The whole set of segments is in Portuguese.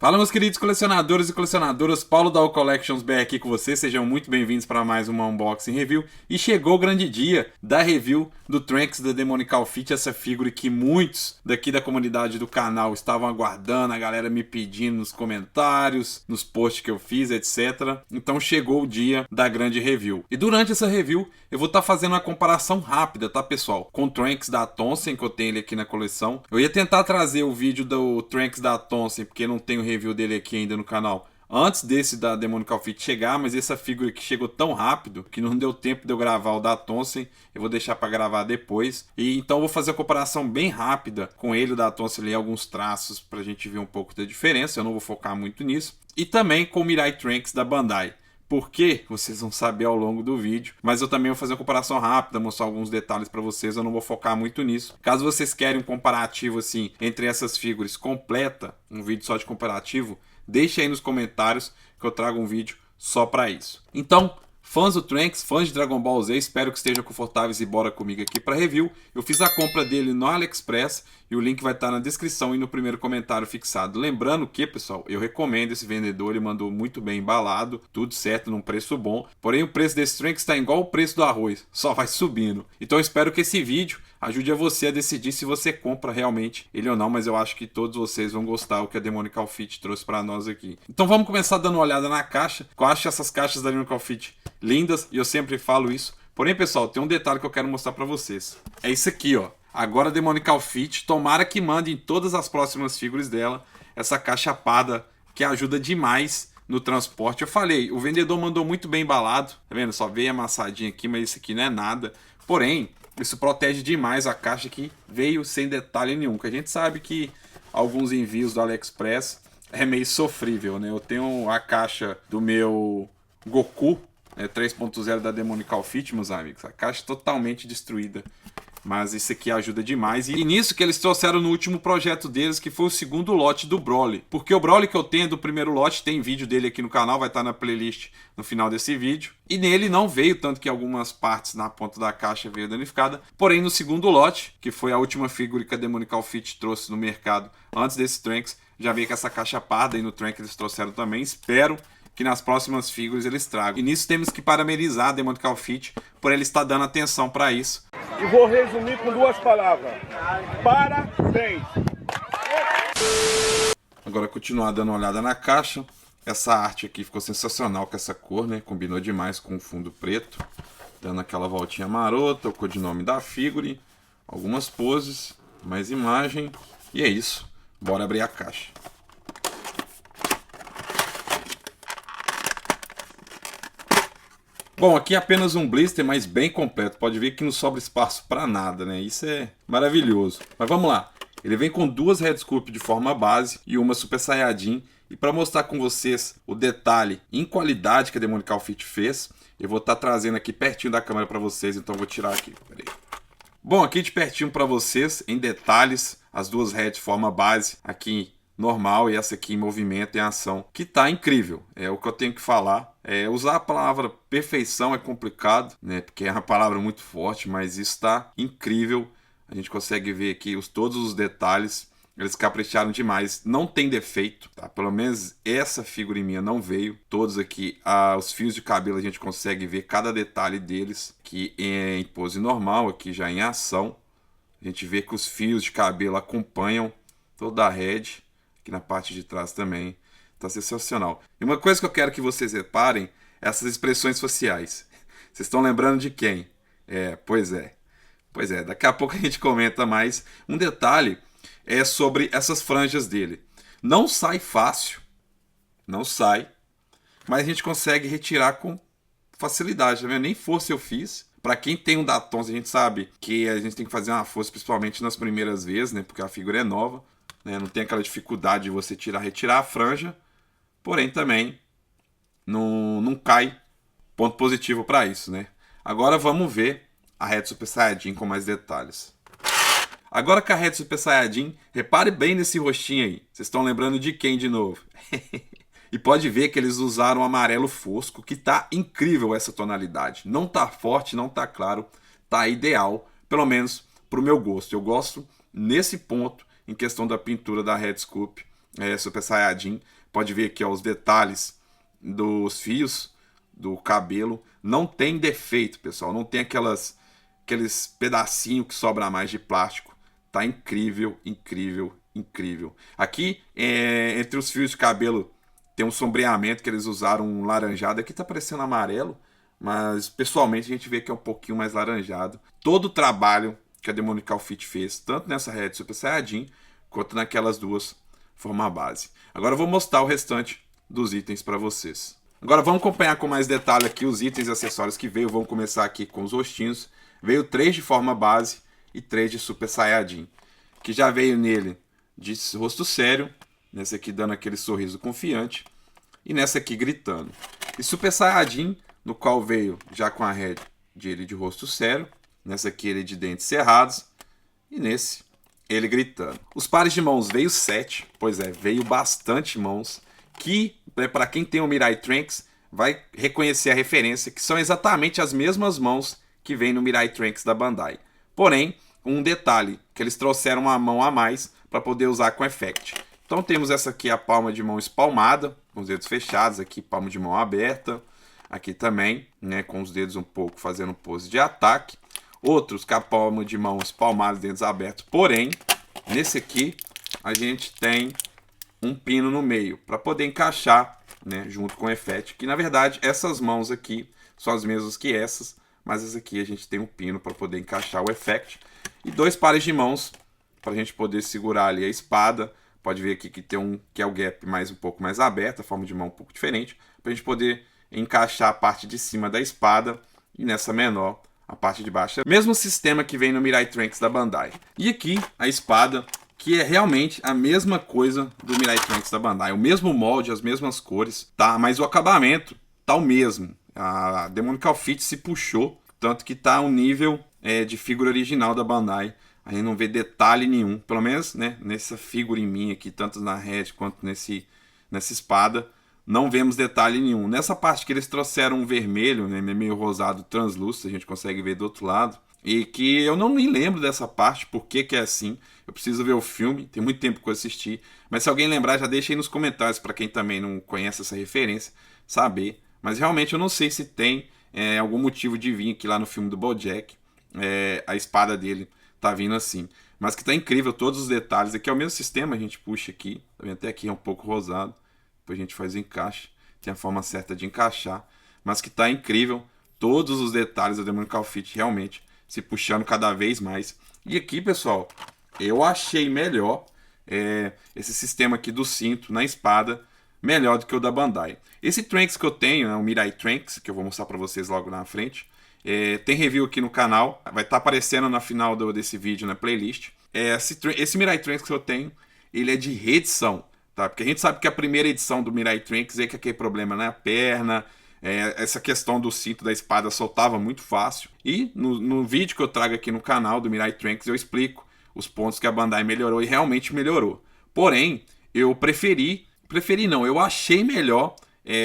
Fala, meus queridos colecionadores e colecionadoras, Paulo da Collections BR aqui com vocês, sejam muito bem-vindos para mais uma unboxing review. E chegou o grande dia da review do Trunks da Demonical Fit, essa figura que muitos daqui da comunidade do canal estavam aguardando, a galera me pedindo nos comentários, nos posts que eu fiz, etc. Então chegou o dia da grande review. E durante essa review eu vou estar fazendo uma comparação rápida, tá, pessoal? Com o Trunks da Thompson, que eu tenho ele aqui na coleção. Eu ia tentar trazer o vídeo do Trunks da Thompson, porque não tenho review dele aqui ainda no canal, antes desse da Demonical Fit chegar, mas essa figura aqui chegou tão rápido que não deu tempo de eu gravar o da Thompson. Eu vou deixar para gravar depois. E então eu vou fazer a comparação bem rápida com ele, o da Thompson, ali, alguns traços para a gente ver um pouco da diferença. Eu não vou focar muito nisso. E também com o Mirai Trunks da Bandai. Por quê? Vocês vão saber ao longo do vídeo. Mas eu também vou fazer uma comparação rápida, mostrar alguns detalhes para vocês. Eu não vou focar muito nisso. Caso vocês querem um comparativo assim entre essas figuras completa, um vídeo só de comparativo, deixe aí nos comentários que eu trago um vídeo só para isso. Então, fãs do Trunks, fãs de Dragon Ball Z, espero que estejam confortáveis e bora comigo aqui para review. Eu fiz a compra dele no AliExpress e o link vai estar na descrição e no primeiro comentário fixado. Lembrando que, pessoal, eu recomendo esse vendedor, ele mandou muito bem embalado, tudo certo, num preço bom. Porém, o preço desse Trunks está igual o preço do arroz, só vai subindo. Então eu espero que esse vídeo ajude a você a decidir se você compra realmente ele ou não, mas eu acho que todos vocês vão gostar do que a Demonical Fit trouxe para nós aqui. Então vamos começar dando uma olhada na caixa. Eu acho essas caixas da Demonical Fit lindas e eu sempre falo isso. Porém, pessoal, tem um detalhe que eu quero mostrar para vocês. É isso aqui, ó. Agora a Demonical Fit, tomara que mande em todas as próximas figuras dela essa caixa parda que ajuda demais no transporte. Eu falei, o vendedor mandou muito bem embalado, tá vendo? Só veio amassadinho aqui, mas isso aqui não é nada. Porém, isso protege demais a caixa que veio sem detalhe nenhum. Que a gente sabe que alguns envios do AliExpress é meio sofrível, né? Eu tenho a caixa do meu Goku, 3.0 da Demonical Fit, meus amigos. A caixa totalmente destruída. Mas isso aqui ajuda demais. E nisso que eles trouxeram no último projeto deles, que foi o segundo lote do Broly. Porque o Broly que eu tenho do primeiro lote, tem vídeo dele aqui no canal, vai estar na playlist no final desse vídeo. E nele não veio, tanto que algumas partes na ponta da caixa veio danificada. Porém, no segundo lote, que foi a última figura que a Demonical Fit trouxe no mercado antes desse Trunks, já veio com essa caixa parda, e no Trunks eles trouxeram também. Espero que nas próximas figuras eles tragam. E nisso temos que parabenizar a Demonical Fit por ele estar dando atenção para isso. E vou resumir com duas palavras: parabéns! Agora continuar dando uma olhada na caixa. Essa arte aqui ficou sensacional com essa cor, né? Combinou demais com o fundo preto. Dando aquela voltinha marota, o codinome da figure, algumas poses, mais imagem. E é isso. Bora abrir a caixa. Bom, aqui é apenas um blister, mas bem completo. Pode ver que não sobra espaço para nada, né? Isso é maravilhoso. Mas vamos lá. Ele vem com duas Red Scoop de forma base e uma Super Saiyajin. E para mostrar com vocês o detalhe em qualidade que a Demonical Fit fez, eu vou estar trazendo aqui pertinho da câmera para vocês. Então eu vou tirar aqui. Peraí. Bom, aqui de pertinho para vocês, em detalhes, as duas Red de forma base aqui normal e essa aqui em movimento, em ação, que tá incrível. É o que eu tenho que falar. Usar a palavra perfeição é complicado, né? Porque é uma palavra muito forte, mas isso tá incrível. A gente consegue ver aqui todos os detalhes. Eles capricharam demais. Não tem defeito, tá? Pelo menos essa figura minha não veio. Todos aqui, os fios de cabelo, a gente consegue ver cada detalhe deles. Que é em pose normal, aqui já em ação. A gente vê que os fios de cabelo acompanham toda a head. Aqui na parte de trás também. Tá sensacional. E uma coisa que eu quero que vocês reparem é essas expressões faciais. Vocês estão lembrando de quem? Pois é. Pois é, daqui a pouco a gente comenta mais. Um detalhe é sobre essas franjas dele. Não sai fácil. Não sai. Mas a gente consegue retirar com facilidade, tá vendo? Nem força eu fiz. Para quem tem um da Thompson, a gente sabe que a gente tem que fazer uma força, principalmente nas primeiras vezes, né? Porque a figura é nova. Não tem aquela dificuldade de você retirar a franja, porém também não cai. Ponto positivo para isso, né? Agora vamos ver a Red Super Saiyajin com mais detalhes. Agora com a Red Super Saiyajin, repare bem nesse rostinho aí. Vocês estão lembrando de quem de novo? E pode ver que eles usaram amarelo fosco, que tá incrível essa tonalidade. Não tá forte, não tá claro, tá ideal, pelo menos pro meu gosto. Eu gosto nesse ponto, em questão da pintura da Red Scoop, Super Saiyajin. Pode ver aqui ó, os detalhes dos fios do cabelo. Não tem defeito, pessoal. Não tem aqueles pedacinhos que sobra mais de plástico. Tá incrível, incrível, incrível. Aqui, entre os fios de cabelo, tem um sombreamento que eles usaram um laranjado. Aqui tá parecendo amarelo, mas pessoalmente a gente vê que é um pouquinho mais laranjado. Todo o trabalho que a Demonical Fit fez, tanto nessa Red Super Saiyajin, quanto naquelas duas, forma base. Agora eu vou mostrar o restante dos itens para vocês. Agora vamos acompanhar com mais detalhe aqui os itens e acessórios que veio. Vamos começar aqui com os rostinhos. Veio 3 de forma base e 3 de Super Saiyajin. Que já veio nele de rosto sério. Nesse aqui dando aquele sorriso confiante. E nessa aqui gritando. E Super Saiyajin, no qual veio já com a Red ele de rosto sério. Nessa aqui ele de dentes cerrados. E nesse ele gritando. Os pares de mãos veio 7. Pois é, veio bastante mãos. Que, para quem tem o Mirai Trunks, vai reconhecer a referência. Que são exatamente as mesmas mãos que vem no Mirai Trunks da Bandai. Porém, um detalhe, que eles trouxeram uma mão a mais para poder usar com Effect. Então temos essa aqui, a palma de mão espalmada, com os dedos fechados, aqui palma de mão aberta. Aqui também, né, com os dedos um pouco fazendo pose de ataque. Outros com a palma de mão espalmada, dedos abertos. Porém, nesse aqui, a gente tem um pino no meio, para poder encaixar, né, junto com o Effect. Que na verdade, essas mãos aqui são as mesmas que essas, mas essa aqui a gente tem um pino para poder encaixar o Effect. E 2 pares de mãos para a gente poder segurar ali a espada. Pode ver aqui que tem que é o gap um pouco mais aberto, a forma de mão um pouco diferente, para a gente poder encaixar a parte de cima da espada e nessa menor a parte de baixo. Mesmo sistema que vem no Mirai Trunks da Bandai. E aqui a espada, que é realmente a mesma coisa do Mirai Trunks da Bandai, o mesmo molde, as mesmas cores, tá? Mas o acabamento tá o mesmo. A Demonical Fit se puxou, tanto que tá um nível de figura original da Bandai. A gente não vê detalhe nenhum, pelo menos, né, nessa figura em mim aqui, tanto na Red quanto nessa espada, não vemos detalhe nenhum. Nessa parte que eles trouxeram um vermelho, né, meio rosado translúcido, a gente consegue ver do outro lado, e que eu não me lembro dessa parte, por que é assim. Eu preciso ver o filme, tem muito tempo que eu assisti, mas se alguém lembrar, já deixa aí nos comentários, para quem também não conhece essa referência, saber. Mas realmente eu não sei se tem algum motivo de vir aqui lá no filme do BoJack, a espada dele tá vindo assim. Mas que tá incrível, todos os detalhes. Aqui é o mesmo sistema, a gente puxa aqui. Tá vendo? Até aqui é um pouco rosado. Depois a gente faz o encaixe. Tem a forma certa de encaixar. Mas que tá incrível. Todos os detalhes da Demonical Fit realmente se puxando cada vez mais. E aqui, pessoal, eu achei melhor esse sistema aqui do cinto na espada. Melhor do que o da Bandai. Esse Trunks que eu tenho, o Mirai Trunks, que eu vou mostrar pra vocês logo na frente. Tem review aqui no canal, vai estar aparecendo na final desse vídeo na playlist. Esse Mirai Trunks que eu tenho, ele é de reedição, tá? Porque a gente sabe que a primeira edição do Mirai Trunks é que aquele problema na perna, essa questão do cinto da espada soltava muito fácil. E no vídeo que eu trago aqui no canal do Mirai Trunks eu explico os pontos que a Bandai melhorou e realmente melhorou. Porém, eu eu achei melhor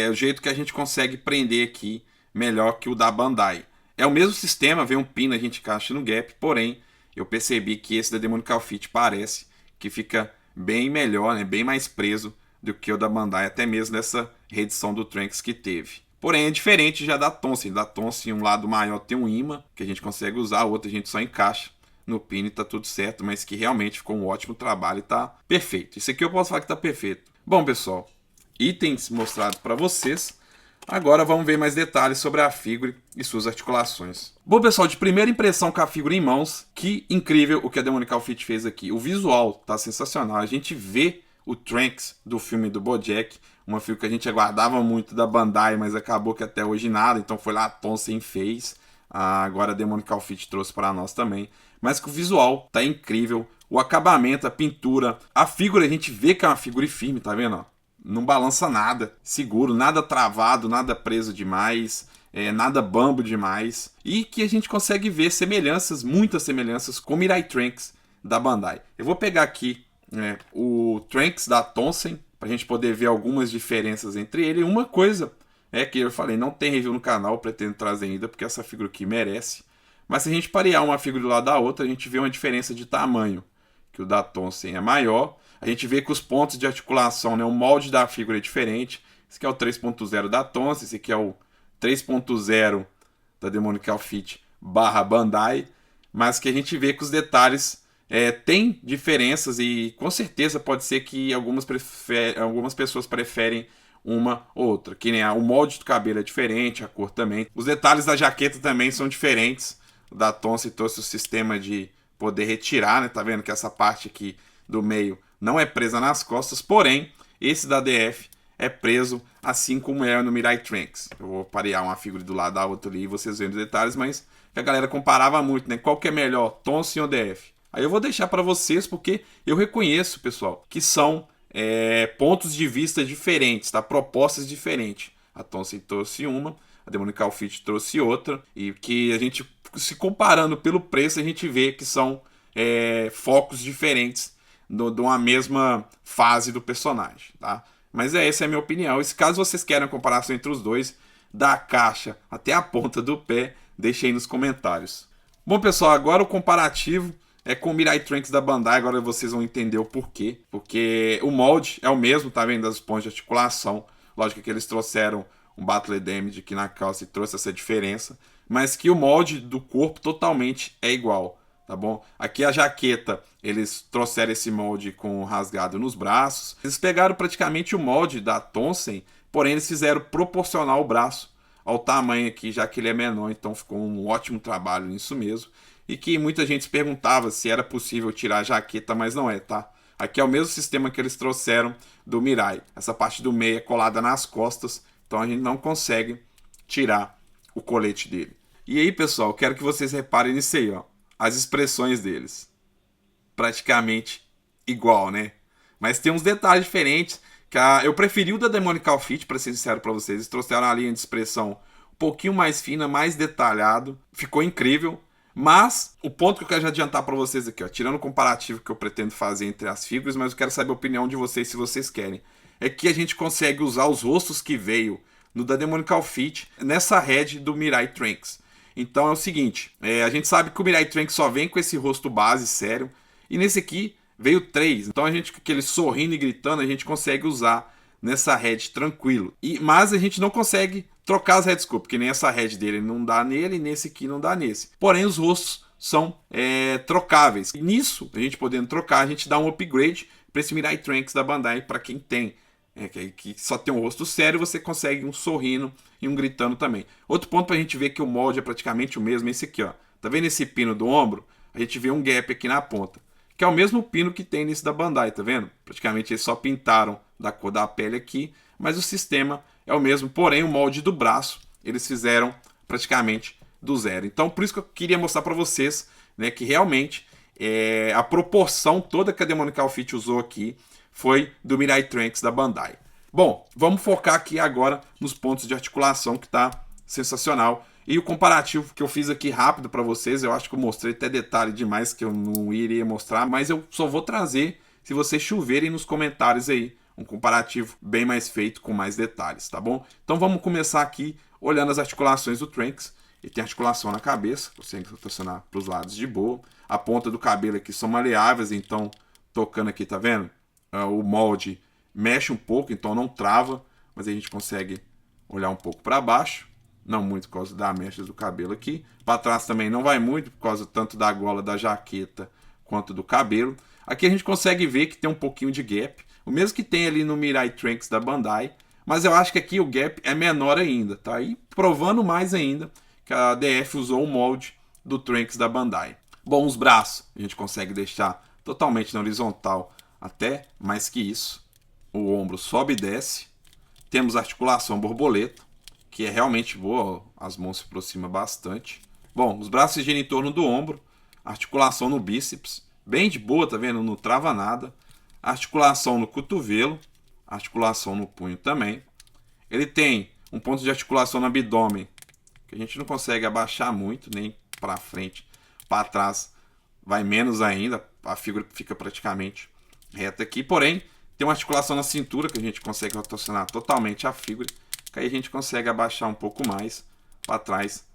o jeito que a gente consegue prender aqui, melhor que o da Bandai. É o mesmo sistema, vem um pino, a gente encaixa no gap, porém, eu percebi que esse da Demonical Fit parece que fica bem melhor, né, bem mais preso do que o da Bandai, até mesmo nessa reedição do Trunks que teve. Porém, é diferente já da Tonsen. Da Tonsen, um lado maior tem um imã, que a gente consegue usar, o outro a gente só encaixa no pino e tá tudo certo, mas que realmente ficou um ótimo trabalho e tá perfeito. Isso aqui eu posso falar que tá perfeito. Bom, pessoal, itens mostrados para vocês. Agora vamos ver mais detalhes sobre a figura e suas articulações. Bom, pessoal, de primeira impressão com a figura em mãos, que incrível o que a Demonical Fit fez aqui. O visual tá sensacional. A gente vê o Trunks do filme do BoJack, uma figura que a gente aguardava muito da Bandai, mas acabou que até hoje nada, então foi lá a Tonsen fez. Agora a Demonical Fit trouxe para nós também. Mas que o visual tá incrível, o acabamento, a pintura, a figura a gente vê que é uma figura firme, tá vendo? Não balança nada, seguro, nada travado, nada preso demais, nada bambo demais. E que a gente consegue ver semelhanças, muitas semelhanças com o Mirai Trunks da Bandai. Eu vou pegar aqui o Trunks da Tonsen, pra gente poder ver algumas diferenças entre ele. Uma coisa que eu falei, não tem review no canal, pretendo trazer ainda, porque essa figura aqui merece. Mas se a gente parear uma figura do lado da outra, a gente vê uma diferença de tamanho. Que o da Tonsen é maior, A gente vê que os pontos de articulação, né, o molde da figura é diferente. Esse aqui é o 3.0 da Tonsa, esse aqui é o 3.0 da Demonical Fit / Bandai, mas que a gente vê que os detalhes têm diferenças e com certeza pode ser que algumas pessoas preferem uma ou outra, que nem o molde do cabelo é diferente, a cor também. Os detalhes da jaqueta também são diferentes. O da Tonsa trouxe o sistema de poder retirar, né? Tá vendo que essa parte aqui do meio não é presa nas costas, porém, esse da DF é preso, assim como é no Mirai Trunks. Eu vou parear uma figura do lado da outra ali e vocês veem os detalhes, mas que a galera comparava muito, né? Qual que é melhor, Tonsa ou DF? Aí eu vou deixar para vocês, porque eu reconheço, pessoal, que são pontos de vista diferentes, tá? Propostas diferentes. A Tonsa trouxe uma, a Demonical Fit trouxe outra, e que a gente, se comparando pelo preço, a gente vê que são focos diferentes de uma mesma fase do personagem, tá? Mas essa é a minha opinião. E se caso vocês querem a comparação entre os dois, da caixa até a ponta do pé, deixem aí nos comentários. Bom, pessoal, agora o comparativo é com o Mirai Trunks da Bandai. Agora vocês vão entender o porquê. Porque o molde é o mesmo, tá vendo? Das pontas de articulação. Lógico que eles trouxeram um Battle Damage aqui na calça e trouxe essa diferença. Mas que o molde do corpo totalmente é igual, tá bom? Aqui a jaqueta, eles trouxeram esse molde com rasgado nos braços. Eles pegaram praticamente o molde da Tonsen, porém eles fizeram proporcional ao braço, ao tamanho aqui, já que ele é menor. Então ficou um ótimo trabalho nisso mesmo. E que muita gente se perguntava se era possível tirar a jaqueta, mas não é, tá? Aqui é o mesmo sistema que eles trouxeram do Mirai. Essa parte do meio é colada nas costas, então a gente não consegue tirar o colete dele. E aí, pessoal, quero que vocês reparem nisso aí, ó. As expressões deles. Praticamente igual, né? Mas tem uns detalhes diferentes. Eu preferi o da Demonical Fit, para ser sincero para vocês. Eles trouxeram a linha de expressão um pouquinho mais fina, mais detalhado. Ficou incrível. Mas o ponto que eu quero já adiantar para vocês aqui, ó, tirando o comparativo que eu pretendo fazer entre as figuras, mas eu quero saber a opinião de vocês, se vocês querem, é que a gente consegue usar os rostos que veio no da Demonical Fit nessa head do Mirai Trunks. Então é o seguinte, a gente sabe que o Mirai Trunks só vem com esse rosto base sério, e nesse aqui veio 3. Então a gente, com aquele sorrindo e gritando, a gente consegue usar nessa head tranquilo. Mas a gente não consegue trocar as headscope, porque nem essa head dele não dá nele, e nesse aqui não dá nesse. Porém, os rostos são trocáveis. E nisso, a gente podendo trocar, a gente dá um upgrade para esse Mirai Trunks da Bandai, para quem tem. Que só tem um rosto sério, você consegue um sorrindo e um gritando também. Outro ponto para a gente ver que o molde é praticamente o mesmo é esse aqui, ó. Tá vendo esse pino do ombro? A gente vê um gap aqui na ponta, que é o mesmo pino que tem nesse da Bandai, tá vendo? Praticamente eles só pintaram da cor da pele aqui, mas o sistema é o mesmo, porém o molde do braço eles fizeram praticamente do zero. Então por isso que eu queria mostrar para vocês, né, que realmente a proporção toda que a Demonical Fit usou aqui foi do Mirai Trunks da Bandai. Bom, vamos focar aqui agora nos pontos de articulação, que tá sensacional. E o comparativo que eu fiz aqui rápido para vocês, eu acho que eu mostrei até detalhe demais que eu não iria mostrar, mas eu só vou trazer se vocês choverem nos comentários aí um comparativo bem mais feito, com mais detalhes, tá bom? Então vamos começar aqui olhando as articulações do Trunks. Ele tem articulação na cabeça, você rotacionar para os lados de boa. A ponta do cabelo aqui são maleáveis, então tocando aqui, tá vendo? O molde mexe um pouco, então não trava, mas a gente consegue olhar um pouco para baixo. Não muito por causa da mecha do cabelo aqui. Para trás também não vai muito, por causa tanto da gola da jaqueta quanto do cabelo. Aqui a gente consegue ver que tem um pouquinho de gap. O mesmo que tem ali no Mirai Trunks da Bandai. Mas eu acho que aqui o gap é menor ainda, tá? E provando mais ainda que a DF usou o molde do Trunks da Bandai. Bom, os braços a gente consegue deixar totalmente na horizontal, até mais que isso. O ombro sobe e desce. Temos a articulação borboleta, que é realmente boa, as mãos se aproximam bastante. Bom, os braços giram em torno do ombro, articulação no bíceps, bem de boa, tá vendo? Não trava nada. Articulação no cotovelo, articulação no punho também. Ele tem um ponto de articulação no abdômen, que a gente não consegue abaixar muito, nem para frente, para trás vai menos ainda, a figura fica praticamente reta aqui. Porém, tem uma articulação na cintura, que a gente consegue rotacionar totalmente a figura, que aí a gente consegue abaixar um pouco mais para trás,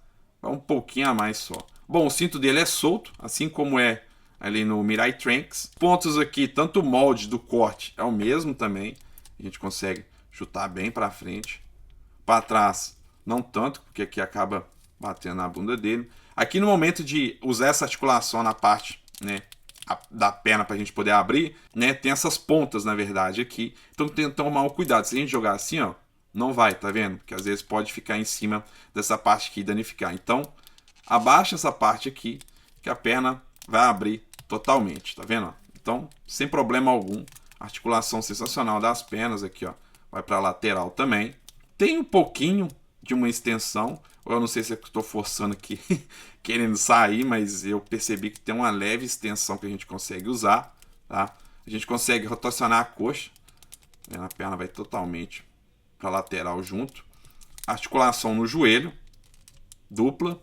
um pouquinho a mais só. Bom, o cinto dele é solto, assim como é ali no Mirai Trunks. Pontos aqui, tanto o molde do corte é o mesmo também. A gente consegue chutar bem para frente. Para trás, não tanto, porque aqui acaba batendo na bunda dele. Aqui no momento de usar essa articulação na parte, né, da perna para a gente poder abrir, né, tem essas pontas, na verdade, aqui. Então tem que tomar um cuidado. Se a gente jogar assim, ó, não vai, tá vendo? Porque às vezes pode ficar em cima dessa parte aqui e danificar. Então, abaixa essa parte aqui, que a perna vai abrir totalmente, tá vendo? Então, sem problema algum. Articulação sensacional das pernas aqui, ó. Vai para a lateral também. Tem um pouquinho de uma extensão. Eu não sei se eu estou forçando aqui, querendo sair, mas eu percebi que tem uma leve extensão que a gente consegue usar, tá? A gente consegue rotacionar a coxa. A perna vai totalmente para a lateral junto. Articulação no joelho, dupla.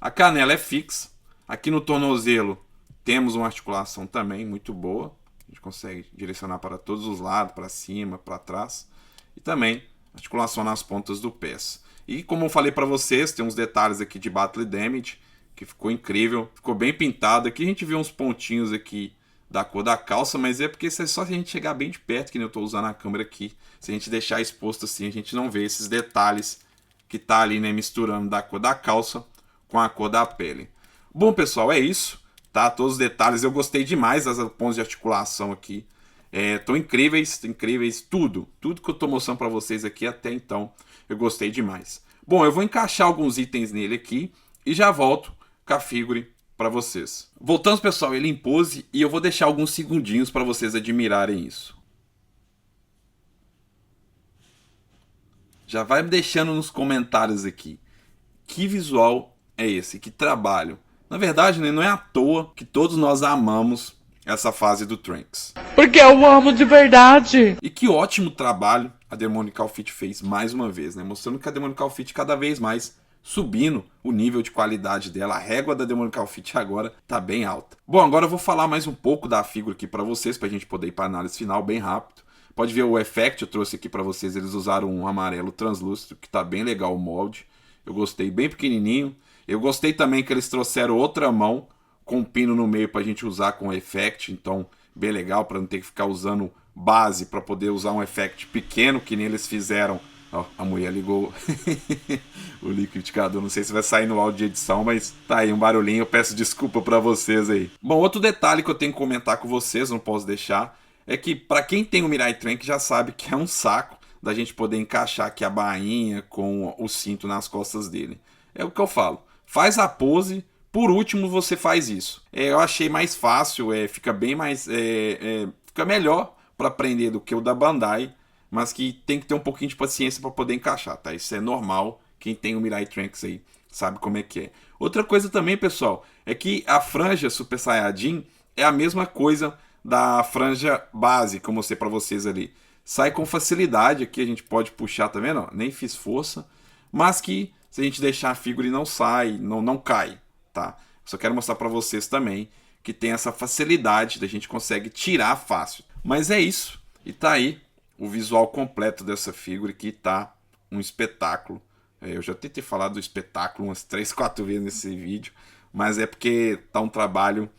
A canela é fixa. Aqui no tornozelo temos uma articulação também muito boa. A gente consegue direcionar para todos os lados, para cima, para trás. E também articulação nas pontas do pés. E como eu falei para vocês, tem uns detalhes aqui de Battle Damage, que ficou incrível. Ficou bem pintado. Aqui a gente vê uns pontinhos aqui da cor da calça, mas é porque isso é só se a gente chegar bem de perto, que nem eu estou usando a câmera aqui. Se a gente deixar exposto assim, a gente não vê esses detalhes que tá ali, né, misturando da cor da calça com a cor da pele. Bom, pessoal, é isso, tá? Todos os detalhes. Eu gostei demais das pontos de articulação aqui. Estão incríveis, tudo que eu tô mostrando para vocês aqui até então, eu gostei demais. Bom, eu vou encaixar alguns itens nele aqui e já volto com a figure para vocês. Voltamos, pessoal, ele em pose e eu vou deixar alguns segundinhos para vocês admirarem isso. Já vai me deixando nos comentários aqui. Que visual é esse? Que trabalho? Na verdade, né, não é à toa que todos nós amamos essa fase do Trunks. Porque eu amo de verdade. E que ótimo trabalho a Demonical Fit fez mais uma vez, né? Mostrando que a Demonical Fit cada vez mais subindo o nível de qualidade dela. A régua da Demonical Fit agora tá bem alta. Bom, agora eu vou falar mais um pouco da figura aqui para vocês, pra gente poder ir para análise final bem rápido. Pode ver o effect, eu trouxe aqui para vocês, eles usaram um amarelo translúcido, que tá bem legal o molde. Eu gostei, bem pequenininho. Eu gostei também que eles trouxeram outra mão com um pino no meio pra gente usar com effect, então bem legal para não ter que ficar usando base para poder usar um effect pequeno, que nem eles fizeram. Ó, a mulher ligou o liquidificador, não sei se vai sair no áudio de edição, mas tá aí um barulhinho, eu peço desculpa para vocês aí. Bom, outro detalhe que eu tenho que comentar com vocês, não posso deixar, é que para quem tem o Mirai Trunks já sabe que é um saco da gente poder encaixar aqui a bainha com o cinto nas costas dele. É o que eu falo, faz a pose. Por último, você faz isso. Eu achei mais fácil, fica bem mais... fica melhor para aprender do que o da Bandai, mas que tem que ter um pouquinho de paciência para poder encaixar, tá? Isso é normal, quem tem o Mirai Trunks aí sabe como é que é. Outra coisa também, pessoal, é que a franja Super Saiyajin é a mesma coisa da franja base, que eu mostrei para vocês ali. Sai com facilidade, aqui a gente pode puxar, tá vendo? Nem fiz força, mas que se a gente deixar a figura não sai, não cai. Tá? Só quero mostrar para vocês também que tem essa facilidade da gente consegue tirar fácil. Mas é isso. E tá aí o visual completo dessa figura que tá um espetáculo. Eu já tentei falar do espetáculo umas 3, 4 vezes nesse vídeo, mas é porque tá um trabalho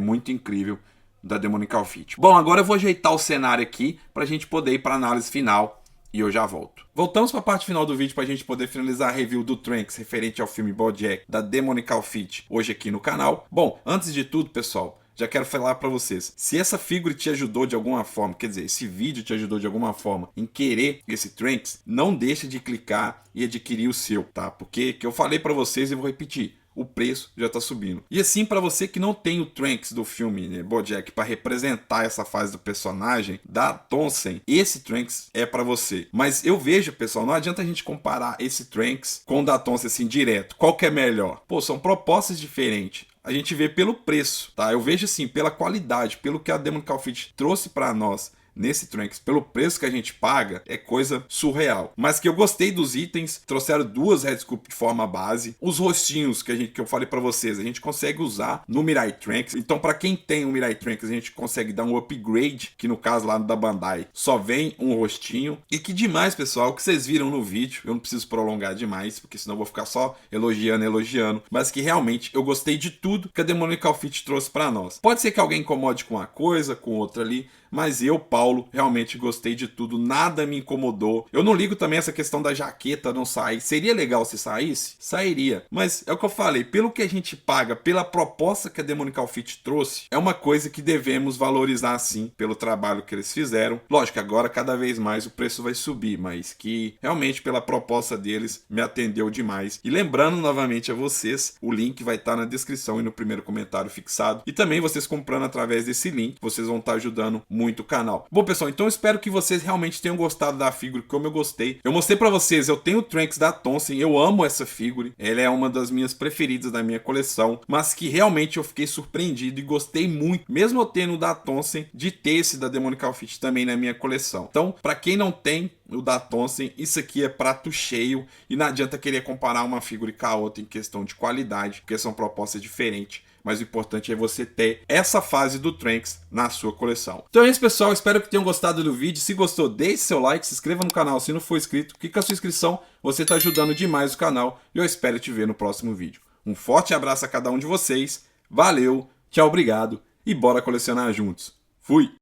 muito incrível da Demonical Fit. Bom, agora eu vou ajeitar o cenário aqui para a gente poder ir para a análise final. E eu já volto. Voltamos para a parte final do vídeo para a gente poder finalizar a review do Trunks referente ao filme BoJack da Demonical Fit hoje aqui no canal. Bom, antes de tudo, pessoal, já quero falar para vocês. Se essa figura te ajudou de alguma forma, quer dizer, esse vídeo te ajudou de alguma forma em querer esse Trunks, não deixe de clicar e adquirir o seu, tá? Porque que eu falei para vocês e vou repetir. O preço já está subindo. E assim, para você que não tem o Trunks do filme, né, BoJack, para representar essa fase do personagem da Tonsen, esse Trunks é para você. Mas eu vejo, pessoal, não adianta a gente comparar esse Trunks com o da Tonsen assim direto. Qual que é melhor? Pô, são propostas diferentes. A gente vê pelo preço, tá? Eu vejo assim, pela qualidade, pelo que a Demonical Fit trouxe para nós nesse Trunks, pelo preço que a gente paga, é coisa surreal. Mas que eu gostei dos itens, trouxeram 2 Red Scoop de forma base, os rostinhos que eu falei pra vocês, a gente consegue usar no Mirai Trunks, então pra quem tem o Mirai Trunks, a gente consegue dar um upgrade, que no caso lá da Bandai, só vem um rostinho. E que demais, pessoal, o que vocês viram no vídeo, eu não preciso prolongar demais, porque senão eu vou ficar só elogiando, mas que realmente eu gostei de tudo que a Demonical Fit trouxe pra nós. Pode ser que alguém incomode com uma coisa, com outra ali, mas eu, Paulo, realmente gostei de tudo, nada me incomodou. Eu não ligo também essa questão da jaqueta não sair. Seria legal se saísse? Sairia. Mas é o que eu falei, pelo que a gente paga, pela proposta que a Demonical Fit trouxe, é uma coisa que devemos valorizar sim, pelo trabalho que eles fizeram. Lógico que agora cada vez mais o preço vai subir, mas que realmente pela proposta deles me atendeu demais. E lembrando novamente a vocês, o link vai estar na descrição e no primeiro comentário fixado. E também vocês comprando através desse link, vocês vão estar ajudando muito o canal. Bom, pessoal, então eu espero que vocês realmente tenham gostado da figure, como eu gostei. Eu mostrei pra vocês, eu tenho o Trunks da Tonsen, eu amo essa figure, ela é uma das minhas preferidas da minha coleção, mas que realmente eu fiquei surpreendido e gostei muito, mesmo eu tendo o da Tonsen, de ter esse da Demonical Fit também na minha coleção. Então, pra quem não tem o da Tonsen, isso aqui é prato cheio e não adianta querer comparar uma figure com a outra em questão de qualidade, porque são propostas diferentes. Mas o importante é você ter essa fase do Trunks na sua coleção. Então é isso, pessoal. Espero que tenham gostado do vídeo. Se gostou, deixe seu like, se inscreva no canal se não for inscrito, porque com a sua inscrição você está ajudando demais o canal e eu espero te ver no próximo vídeo. Um forte abraço a cada um de vocês. Valeu, tchau, obrigado e bora colecionar juntos. Fui!